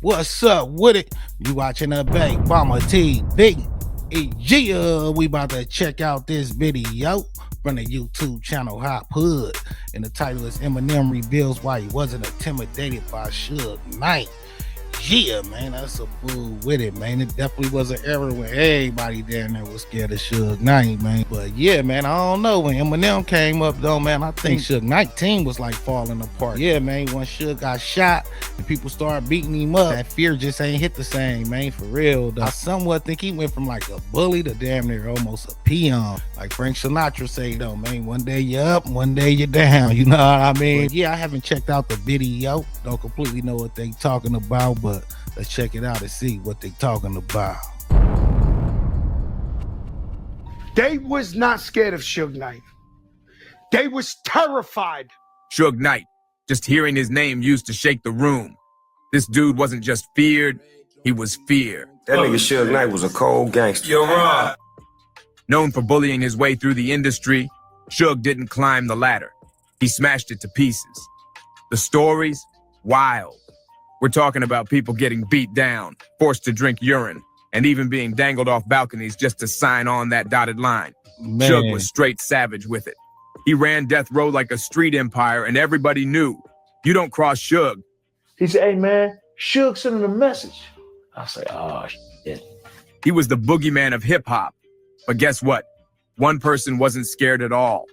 What's up with it? You watching the Bank Bomber TV. Yeah, we about to check out this video from the YouTube channel Hop Hood. And the title is Eminem reveals why he wasn't intimidated by Suge Knight. Yeah, man, that's a fool with it, man. It definitely was an era when everybody down there was scared of Suge Knight, man. But yeah, man, I don't know. When Eminem came up, though, man, I think Suge Knight team was like falling apart. Yeah, man, when Suge got shot and people started beating him up, that fear just ain't hit the same, man, for real, though. I somewhat think he went from like a bully to damn near almost a peon. Like Frank Sinatra say, though, man, one day you're up, one day you're down. You know what I mean? But yeah, I haven't checked out the video. Don't completely know what they talking about, but let's check it out and see what they talking about. They was not scared of Suge Knight. They was terrified. Suge Knight, just hearing his name used to shake the room. This dude wasn't just feared, he was feared. That nigga Suge Knight was a cold gangster. You're right. Known for bullying his way through the industry, Suge didn't climb the ladder. He smashed it to pieces. The stories, wild. We're talking about people getting beat down, forced to drink urine, and even being dangled off balconies just to sign on that dotted line. Man. Suge was straight savage with it. He ran death row like a street empire, and everybody knew, you don't cross Suge. He said, hey, man, Suge sent him a message. I say, oh, shit. He was the boogeyman of hip-hop. But guess what? One person wasn't scared at all.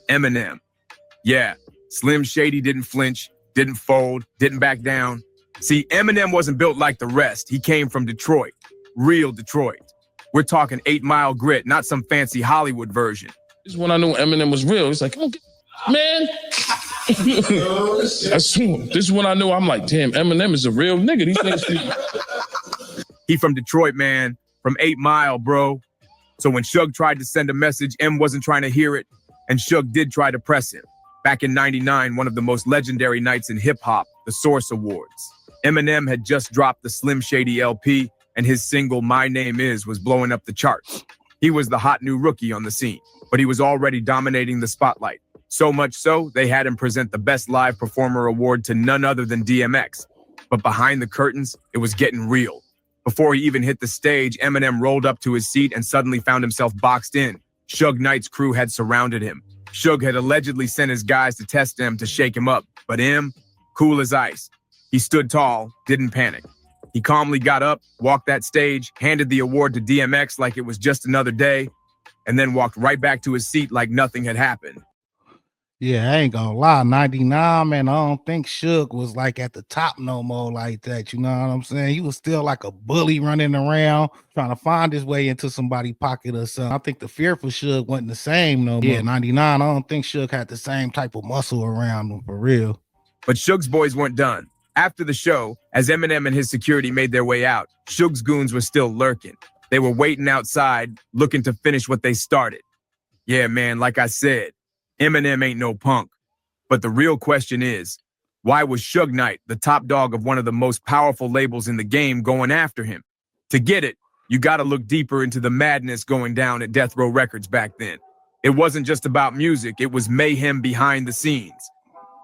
Eminem. Yeah, Slim Shady didn't flinch, didn't fold, didn't back down. See, Eminem wasn't built like the rest. He came from Detroit, real Detroit. We're talking 8 Mile grit, not some fancy Hollywood version. This is when I knew Eminem was real. It's like, come on, man. This is when I knew. I'm like, damn, Eminem is a real nigga. These niggas. He from Detroit, man, from 8 Mile, bro. So when Suge tried to send a message, M wasn't trying to hear it, and Suge did try to press him. Back in '99, one of the most legendary nights in hip-hop, the Source Awards. Eminem had just dropped the Slim Shady LP, and his single My Name Is was blowing up the charts. He was the hot new rookie on the scene, but he was already dominating the spotlight. So much so, they had him present the Best Live Performer award to none other than DMX. But behind the curtains, it was getting real. Before he even hit the stage, Eminem rolled up to his seat and suddenly found himself boxed in. Suge Knight's crew had surrounded him. Suge had allegedly sent his guys to test him to shake him up, but M, cool as ice. He stood tall, didn't panic. He calmly got up, walked that stage, handed the award to DMX like it was just another day, and then walked right back to his seat like nothing had happened. Yeah, I ain't gonna lie, 99, man, I don't think Suge was like at the top no more like that, you know what I'm saying? He was still like a bully running around, trying to find his way into somebody's pocket or something. I think the fear for Suge wasn't the same no more. Yeah, 99, I don't think Suge had the same type of muscle around him, for real. But Suge's boys weren't done. After the show, as Eminem and his security made their way out, Suge's goons were still lurking. They were waiting outside, looking to finish what they started. Yeah, man, like I said, Eminem ain't no punk. But the real question is, why was Suge Knight, the top dog of one of the most powerful labels in the game, going after him? To get it, you gotta look deeper into the madness going down at Death Row Records back then. It wasn't just about music, it was mayhem behind the scenes.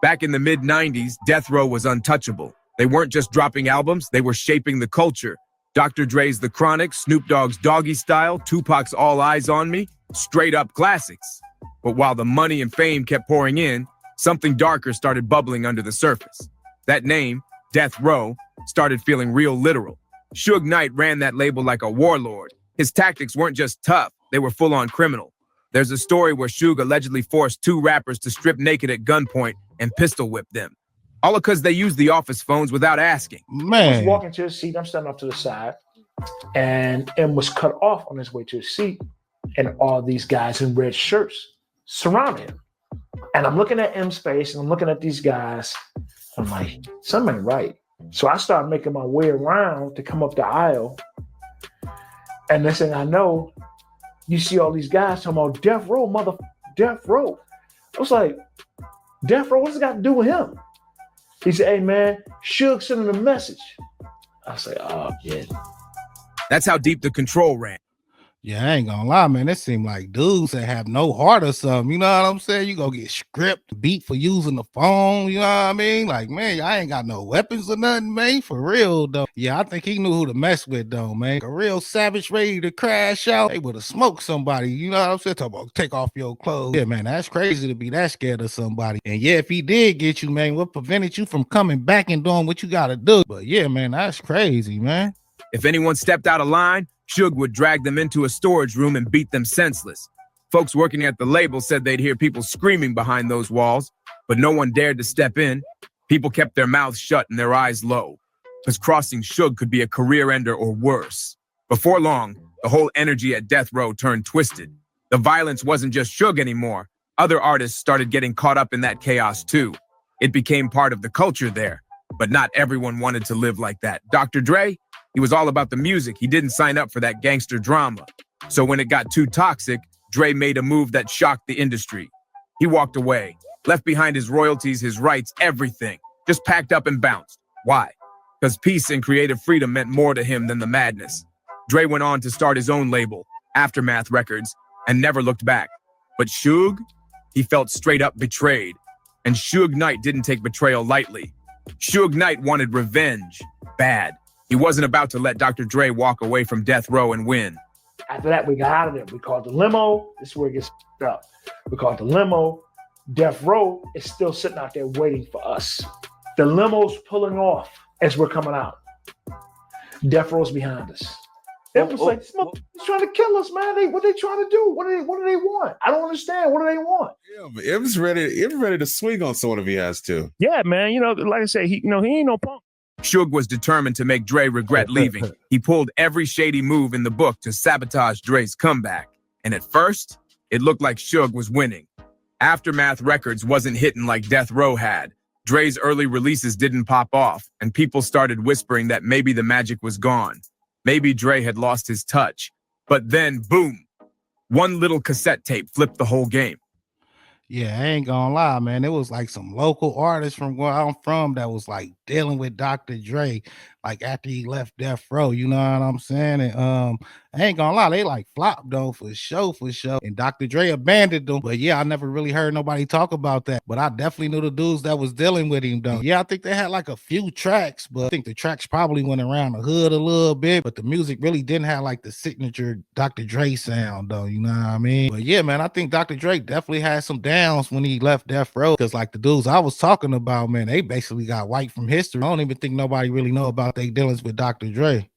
Back in the mid-90s, Death Row was untouchable. They weren't just dropping albums, they were shaping the culture. Dr. Dre's The Chronic, Snoop Dogg's Doggy Style, Tupac's All Eyes on Me, straight up classics. But while the money and fame kept pouring in, something darker started bubbling under the surface. That name, Death Row, started feeling real literal. Suge Knight ran that label like a warlord. His tactics weren't just tough, they were full-on criminal. There's a story where Suge allegedly forced 2 rappers to strip naked at gunpoint and pistol whip them. All because they used the office phones without asking. Man. I was walking to his seat, I'm standing up to the side, and M was cut off on his way to his seat, and all these guys in red shirts surrounded him. And I'm looking at M's face, and I'm looking at these guys. I'm like, something ain't right. So I started making my way around to come up the aisle. And next thing I know, you see all these guys talking about Death Row, Death Row. I was like, Death Row, what's it got to do with him? He said, hey, man, Suge sent him a message. I say, oh, yeah. That's how deep the control ran. Yeah, I ain't gonna lie, man. It seem like dudes that have no heart or something. You know what I'm saying? You go get stripped, beat for using the phone. You know what I mean? Like, man, I ain't got no weapons or nothing, man. For real, though. Yeah, I think he knew who to mess with, though, man. A real savage ready to crash out. They would have smoked somebody. You know what I'm saying? Talk about take off your clothes. Yeah, man, that's crazy to be that scared of somebody. And yeah, if he did get you, man, what prevented you from coming back and doing what you gotta do? But yeah, man, that's crazy, man. If anyone stepped out of line, Suge would drag them into a storage room and beat them senseless. Folks working at the label said they'd hear people screaming behind those walls, but no one dared to step in. People kept their mouths shut and their eyes low, because crossing Suge could be a career ender or worse. Before long, the whole energy at Death Row turned twisted. The violence wasn't just Suge anymore. Other artists started getting caught up in that chaos too. It became part of the culture there, but not everyone wanted to live like that. Dr. Dre, he was all about the music. He didn't sign up for that gangster drama. So when it got too toxic, Dre made a move that shocked the industry. He walked away, left behind his royalties, his rights, everything. Just packed up and bounced. Why? Because peace and creative freedom meant more to him than the madness. Dre went on to start his own label, Aftermath Records, and never looked back. But Suge, he felt straight up betrayed. And Suge Knight didn't take betrayal lightly. Suge Knight wanted revenge, bad. He wasn't about to let Dr. Dre walk away from Death Row and win. After that, we got out of there. We called the limo. This is where it gets up. We called the limo. Death Row is still sitting out there waiting for us. The limo's pulling off as we're coming out. Death Row's behind us. It was like, he's trying to kill us, man. What they trying to do? What do they want? I don't understand. What do they want? Yeah, but M's ready to swing on someone if he has to. Yeah, man. You know, like I said, he ain't no punk. Suge was determined to make Dre regret leaving. He pulled every shady move in the book to sabotage Dre's comeback. And at first, it looked like Suge was winning. Aftermath Records wasn't hitting like Death Row had. Dre's early releases didn't pop off, and people started whispering that maybe the magic was gone. Maybe Dre had lost his touch. But then, boom, one little cassette tape flipped the whole game. Yeah, I ain't gonna lie, man. It was like some local artists from where I'm from that was like dealing with Dr. Dre, like after he left Death Row, you know what I'm saying? And I ain't gonna lie, they like flopped though for sure. And Dr. Dre abandoned them. But yeah, I never really heard nobody talk about that. But I definitely knew the dudes that was dealing with him though. Yeah, I think they had like a few tracks, but I think the tracks probably went around the hood a little bit. But the music really didn't have like the signature Dr. Dre sound though, you know what I mean? But yeah, man, I think Dr. Dre definitely had some downs when he left Death Row. Cause like the dudes I was talking about, man, they basically got wiped from history. I don't even think nobody really know about their dealings with Dr. Dre.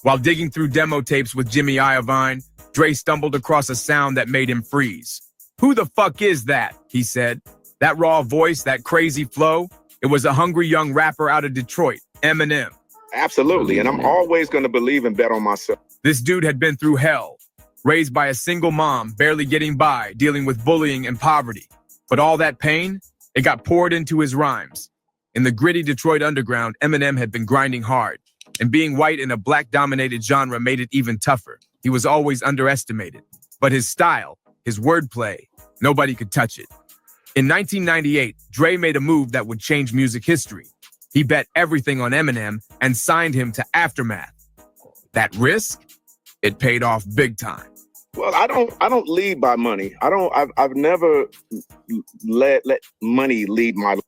While digging through demo tapes with Jimmy Iovine, Dre stumbled across a sound that made him freeze. "Who the fuck is that?" he said. That raw voice, that crazy flow, it was a hungry young rapper out of Detroit, Eminem. Absolutely, and I'm always going to believe and bet on myself. This dude had been through hell, raised by a single mom, barely getting by, dealing with bullying and poverty. But all that pain, it got poured into his rhymes. In the gritty Detroit underground, Eminem had been grinding hard, and being white in a black-dominated genre made it even tougher. He was always underestimated, but his style, his wordplay, nobody could touch it. In 1998, Dre made a move that would change music history. He bet everything on Eminem and signed him to Aftermath. That risk, it paid off big time. Well, I don't lead by money. I've never let money lead my life.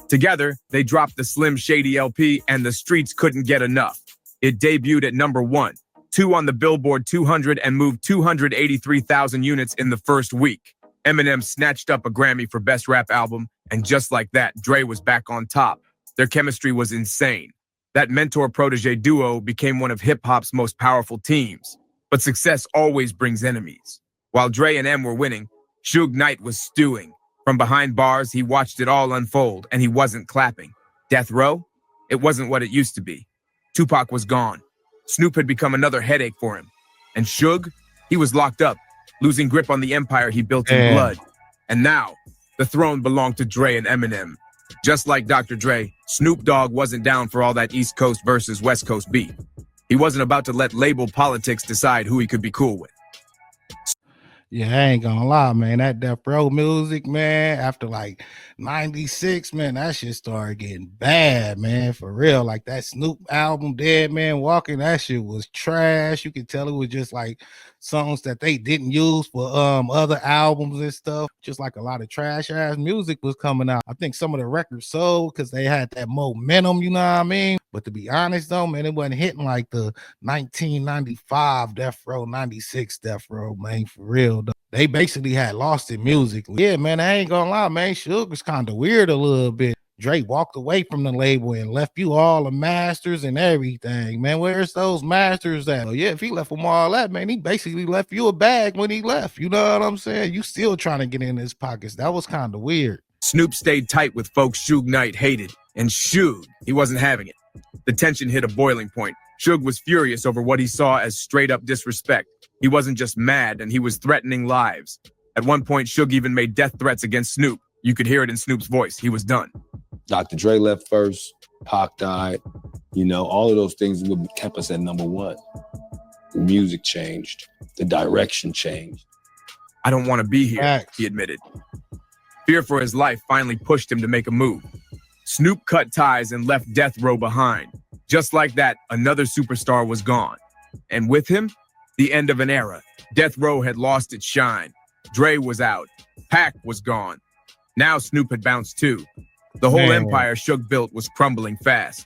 Together, they dropped the Slim Shady LP and the streets couldn't get enough. It debuted at #1, 2 on the Billboard 200 and moved 283,000 units in the first week. Eminem snatched up a Grammy for Best Rap Album, and just like that, Dre was back on top. Their chemistry was insane. That mentor-protege duo became one of hip-hop's most powerful teams. But success always brings enemies. While Dre and M were winning, Suge Knight was stewing. From behind bars, he watched it all unfold, and he wasn't clapping. Death Row? It wasn't what it used to be. Tupac was gone. Snoop had become another headache for him. And Suge? He was locked up, losing grip on the empire he built in blood. And now, the throne belonged to Dre and Eminem. Just like Dr. Dre, Snoop Dogg wasn't down for all that East Coast versus West Coast beef. He wasn't about to let label politics decide who he could be cool with. Yeah, I ain't gonna lie, man. That Death Row music, man, after like 96, man, that shit started getting bad, man. For real. Like that Snoop album, Dead Man Walking, that shit was trash. You could tell it was just like songs that they didn't use for other albums and stuff. Just like a lot of trash ass music was coming out. I think some of the records sold because they had that momentum, you know what I mean? But to be honest though, man, it wasn't hitting like the 1995 Death Row, 96 Death Row, man, for real. Though. They basically had lost it musically. Yeah, man, I ain't gonna lie, man. Suge was kind of weird a little bit. Drake walked away from the label and left you all the masters and everything, man. Where's those masters at? Yeah, if he left them all that, man, he basically left you a bag when he left. You know what I'm saying? You still trying to get in his pockets. That was kind of weird. Snoop stayed tight with folks Suge Knight hated, and Suge, he wasn't having it. The tension hit a boiling point. Suge was furious over what he saw as straight-up disrespect. He wasn't just mad, and he was threatening lives. At one point, Suge even made death threats against Snoop. You could hear it in Snoop's voice. He was done. Dr. Dre left first. Pac died. You know, all of those things kept us at number one. The music changed. The direction changed. I don't want to be here, he admitted. Fear for his life finally pushed him to make a move. Snoop cut ties and left Death Row behind. Just like that, another superstar was gone. And with him, the end of an era. Death Row had lost its shine. Dre was out. Pac was gone. Now Snoop had bounced too. The whole empire Suge built was crumbling fast.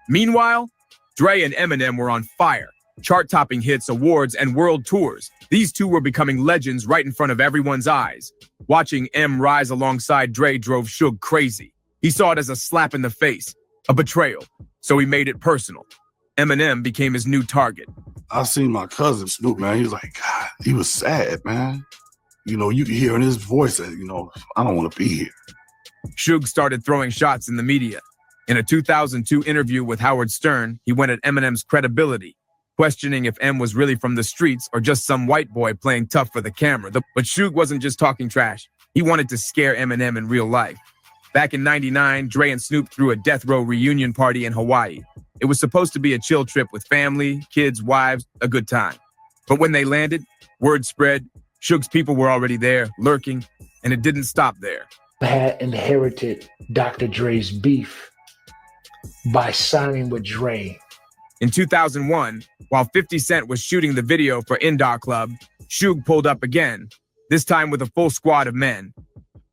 Meanwhile, Dre and Eminem were on fire. Chart-topping hits, awards, and world tours. These two were becoming legends right in front of everyone's eyes. Watching M rise alongside Dre drove Suge crazy. He saw it as a slap in the face, a betrayal, so he made it personal. Eminem became his new target. I seen my cousin Snoop, man. He was like, God, he was sad, man. You know, you could hear in his voice that, you know, I don't want to be here. Suge started throwing shots in the media. In a 2002 interview with Howard Stern, he went at Eminem's credibility, questioning if M was really from the streets or just some white boy playing tough for the camera. But Suge wasn't just talking trash. He wanted to scare Eminem in real life. Back in '99, Dre and Snoop threw a Death Row reunion party in Hawaii. It was supposed to be a chill trip with family, kids, wives, a good time. But when they landed, word spread, Suge's people were already there, lurking, and it didn't stop there. Had inherited Dr. Dre's beef by signing with Dre. In 2001, while 50 Cent was shooting the video for Indar Club, Suge pulled up again, this time with a full squad of men.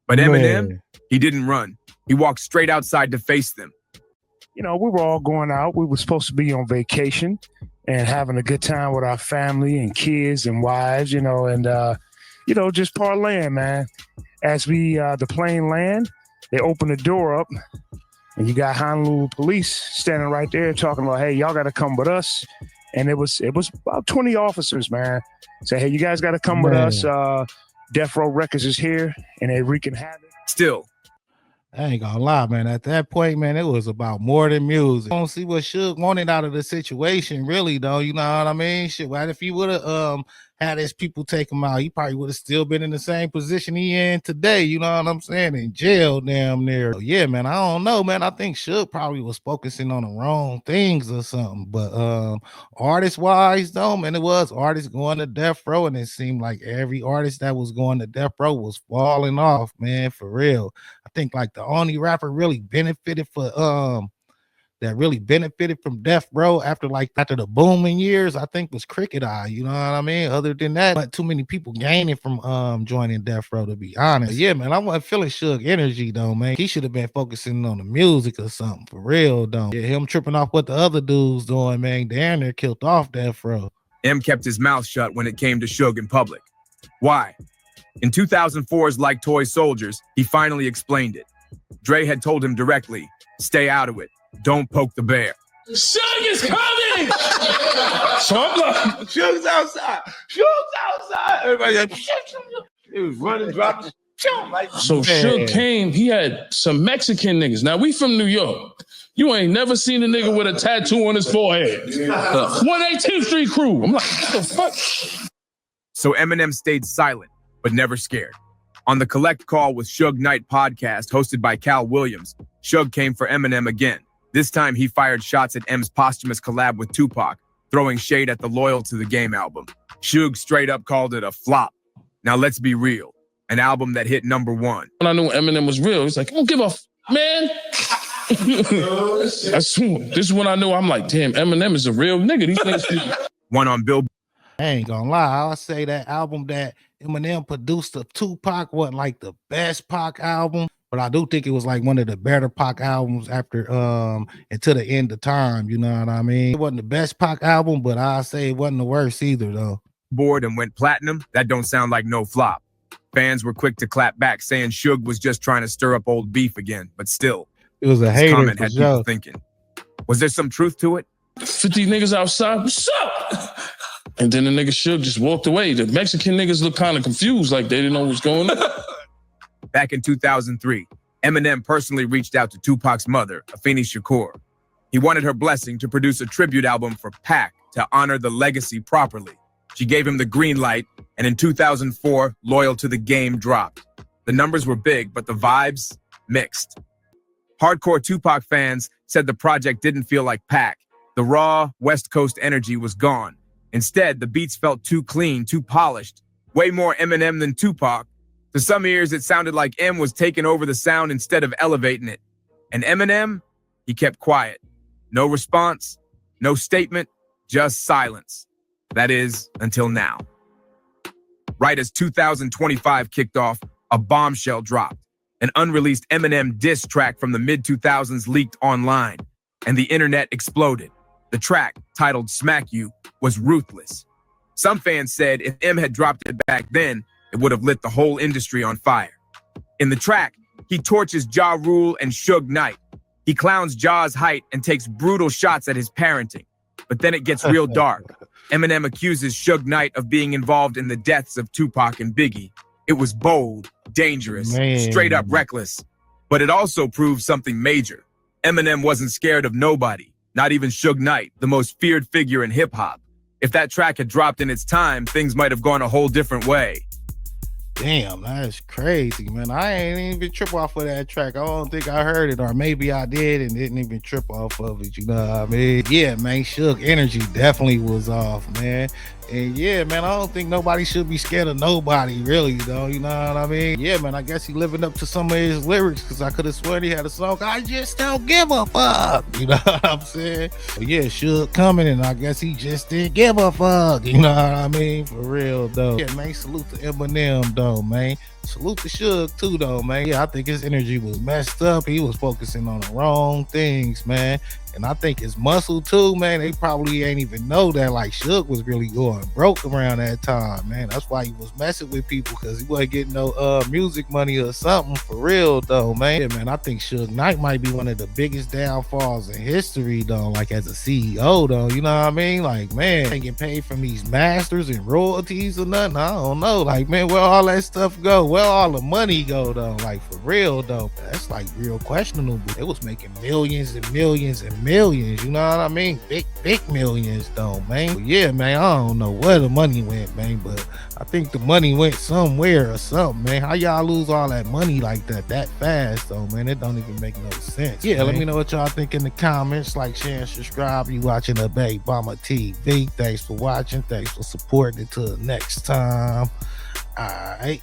But Eminem, he didn't run. He walked straight outside to face them. You know, we were all going out. We were supposed to be on vacation and having a good time with our family and kids and wives, you know, and, you know, just parlaying, man. As the plane land, they open the door up and you got Honolulu police standing right there talking about, hey, y'all got to come with us. And it was about 20 officers, man. Say, hey, you guys got to come with us. Death Row Records is here and they wreaking havoc. Still, I ain't gonna lie, man. At that point, man, it was about more than music. I don't see what Suge wanted out of the situation, really, though. You know what I mean? Shit, right? If he would have had his people take him out, he probably would have still been in the same position he in today. You know what I'm saying? In jail, damn near. So, yeah, man. I don't know, man. I think Suge probably was focusing on the wrong things or something. But artist-wise, though, man, it was artists going to Death Row, and it seemed like every artist that was going to Death Row was falling off, man, for real. I think like the only rapper really benefited from Death Row after the booming years, I think was Cricket Eye. You know what I mean? Other than that, but too many people gaining from joining Death Row, to be honest. But yeah, man, I wasn't feeling Suge energy though, man. He should have been focusing on the music or something for real though. Yeah, him tripping off what the other dudes doing, man. Damn near killed off Death Row. M kept his mouth shut when it came to Suge in public. Why? In 2004's Like Toy Soldiers, he finally explained it. Dre had told him directly, stay out of it. Don't poke the bear. Suge is coming! So I'm like, Suge's outside. Suge's outside. Everybody like, he was running, dropping. So Suge came, he had some Mexican niggas. Now, we from New York. You ain't never seen a nigga with a tattoo on his forehead. 118th Street crew. I'm like, what the fuck? So Eminem stayed silent, but never scared. On the Collect Call with Suge Knight podcast hosted by Cal Williams, Suge came for Eminem again. This time he fired shots at M's posthumous collab with Tupac, throwing shade at the Loyal to the Game album. Suge straight up called it a flop. Now let's be real. An album that hit #1. When I knew Eminem was real, he's like, I don't give a man. I swear, this is when I knew. I'm like, damn, Eminem is a real nigga. These niggas. One on Billboard. I ain't gonna lie, I'll say that album that Eminem produced of Tupac wasn't like the best Pac album, but I do think it was like one of the better Pac albums after Until the End of Time, you know what I mean? It wasn't the best Pac album, but I'll say it wasn't the worst either though. Board and went platinum. That don't sound like no flop. Fans were quick to clap back, saying Suge was just trying to stir up old beef again, but still, it was a his hater comment for had sure. people thinking. Was there some truth to it? 50 niggas outside, what's up? And then the nigga Suge just walked away. The Mexican niggas looked kind of confused, like they didn't know what was going on. Back in 2003, Eminem personally reached out to Tupac's mother, Afeni Shakur. He wanted her blessing to produce a tribute album for Pac to honor the legacy properly. She gave him the green light, and in 2004, Loyal to the Game dropped. The numbers were big, but the vibes, mixed. Hardcore Tupac fans said the project didn't feel like Pac. The raw, West Coast energy was gone. Instead, the beats felt too clean, too polished, way more Eminem than Tupac. To some ears, it sounded like M was taking over the sound instead of elevating it. And Eminem, he kept quiet. No response, no statement, just silence. That is, until now. Right as 2025 kicked off, a bombshell dropped. An unreleased Eminem diss track from the mid-2000s leaked online, and the internet exploded. The track, titled Smack You, was ruthless. Some fans said if M had dropped it back then, it would have lit the whole industry on fire. In the track, he torches Ja Rule and Suge Knight. He clowns Ja's height and takes brutal shots at his parenting. But then it gets real dark. Eminem accuses Suge Knight of being involved in the deaths of Tupac and Biggie. It was bold, dangerous, straight up reckless. But it also proved something major. Eminem wasn't scared of nobody, not even Suge Knight, the most feared figure in hip-hop. If that track had dropped in its time, things might have gone a whole different way. Damn, that's crazy, man. I ain't even trip off of that track. I don't think I heard it, or maybe I did and didn't even trip off of it, you know what I mean? Yeah, man, Suge energy definitely was off, man. And yeah, man, I don't think nobody should be scared of nobody, really, though, you know what I mean? Yeah, man, I guess he living up to some of his lyrics, because I could have sworn he had a song, I just don't give a fuck, you know what I'm saying? But yeah, Suge coming, and I guess he just didn't give a fuck, you know what I mean? For real, though. Yeah, man, salute to Eminem, though, man. Salute to Suge, too, though, man. Yeah, I think his energy was messed up. He was focusing on the wrong things, man. And I think his muscle, too, man, they probably ain't even know that, like, Suge was really going broke around that time, man. That's why he was messing with people, because he wasn't getting no music money or something, for real, though, man. Yeah, man, I think Suge Knight might be one of the biggest downfalls in history, though, like, as a CEO, though, you know what I mean? Like, man, ain't getting paid from these masters and royalties or nothing. I don't know. Like, man, where all that stuff go? Where all the money go, though? Like, for real, though. That's, like, real questionable. They was making millions and millions and millions, you know what I mean? Big millions, though, man. But yeah, man, I don't know where the money went, man, but I think the money went somewhere or something, man. How y'all lose all that money like that fast, though, man? It don't even make no sense. Yeah, man. Let me know what y'all think in the comments. Like, share, and subscribe. You watching the Baby Mama TV. Thanks for watching. Thanks for supporting. Until next time. All right.